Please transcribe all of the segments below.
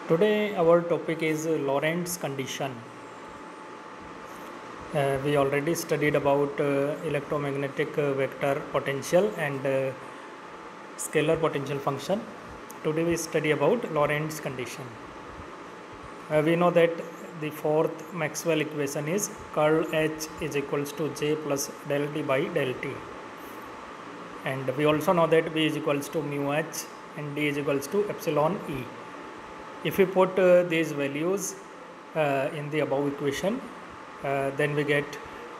Today our topic is Lorentz condition. We already studied about electromagnetic vector potential and scalar potential function. Today we study about Lorentz condition. We know that the fourth Maxwell equation is curl H is equals to J plus del T by del T. And we also know that B is equals to mu H and D is equals to epsilon E. If we put these values in the above equation, then we get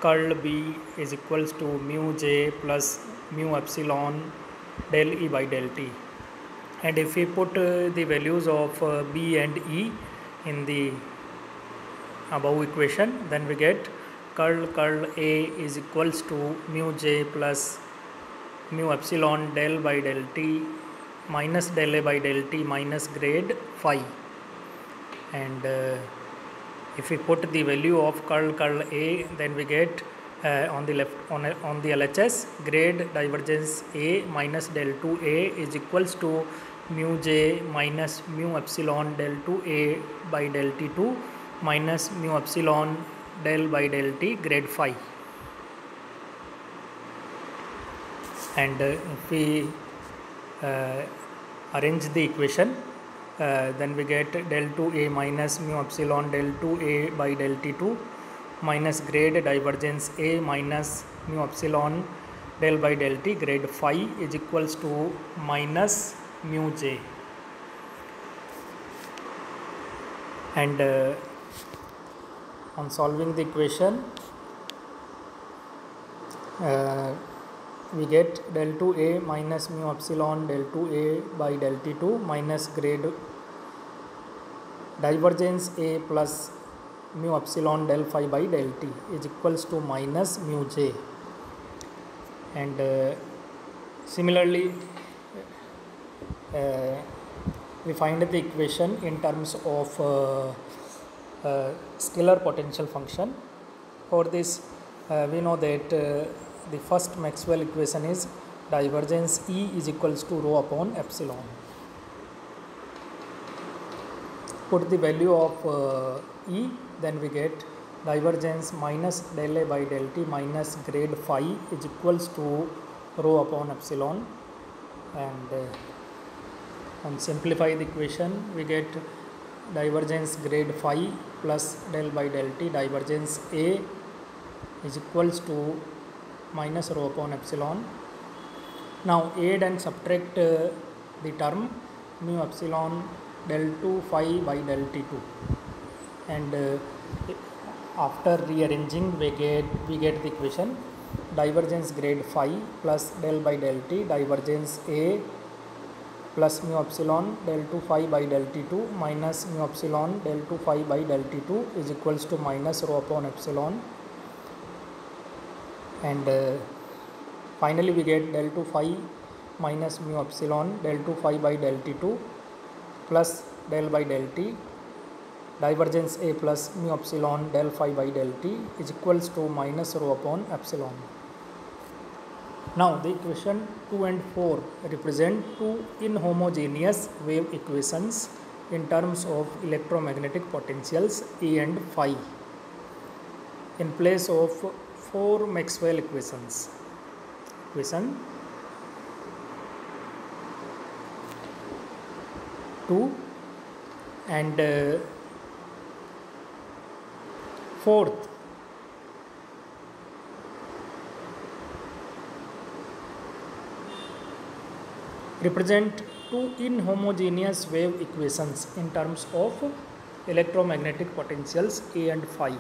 curl B is equals to mu J plus mu epsilon del E by del T. And if we put the values of B and E in the above equation, then we get curl A is equals to mu J plus mu epsilon del by del T minus del A by del T minus grade phi. And if we put the value of curl A, then we get on the left on the LHS grade divergence A minus del 2A is equals to mu J minus mu epsilon del 2A by del T2 minus mu epsilon del by del T grade phi. And if we arrange the equation, then we get del 2A minus mu epsilon del 2A by del T2 minus grade divergence A minus mu epsilon del by del T grade phi is equals to minus mu J. And on solving the equation, we get del 2A minus mu epsilon del 2A by del T2 minus grade divergence A plus mu epsilon del phi by del T is equals to minus mu J. And similarly, we find the equation in terms of scalar potential function. For this, we know that the first Maxwell equation is divergence E is equals to rho upon epsilon. Put the value of E, then we get divergence minus del A by del T minus grade phi is equals to rho upon epsilon. And on simplify the equation, we get divergence grade phi plus del by del T divergence A is equals to minus rho upon epsilon. Now add and subtract the term mu epsilon del 2 phi by del T2, and after rearranging we get the equation divergence grade phi plus del by del T divergence A plus mu epsilon del 2 phi by del T2 minus mu epsilon del 2 phi by del T2 is equals to minus rho upon epsilon. And finally we get del 2 phi minus mu epsilon del 2 phi by del T2 plus del by del T divergence A plus mu epsilon del phi by del T is equals to minus rho upon epsilon. Now the equation 2 and 4 represent two inhomogeneous wave equations in terms of electromagnetic potentials A and phi in place of four Maxwell equations. Equation 2 and fourth represent two inhomogeneous wave equations in terms of electromagnetic potentials A and phi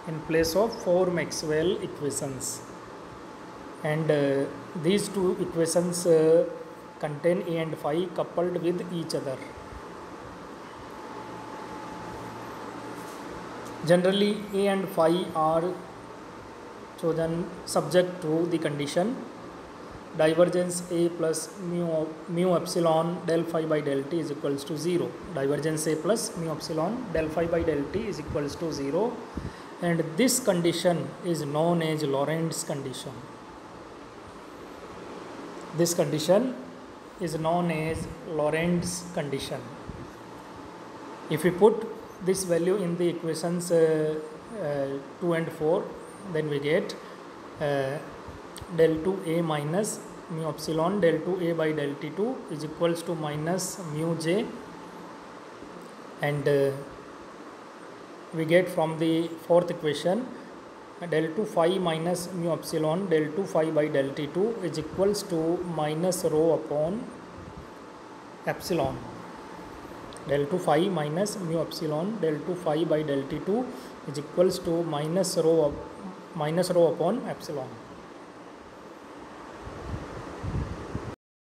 in place of four Maxwell equations. And these two equations contain A and phi coupled with each other. Generally, A and phi are chosen subject to the condition divergence A plus mu epsilon del phi by del T is equals to 0. Divergence A plus mu epsilon del phi by del T is equals to 0. And this condition is known as Lorentz condition. This condition is known as Lorentz condition. If we put this value in the equations 2 and 4, then we get del 2a minus mu epsilon del 2a by del t2 is equals to minus mu j, and we get from the fourth equation del 2 phi minus mu epsilon del 2 phi by del t2 is equals to minus rho upon epsilon. Del 2 phi minus mu epsilon del 2 phi by del t2 is equals to minus rho upon epsilon.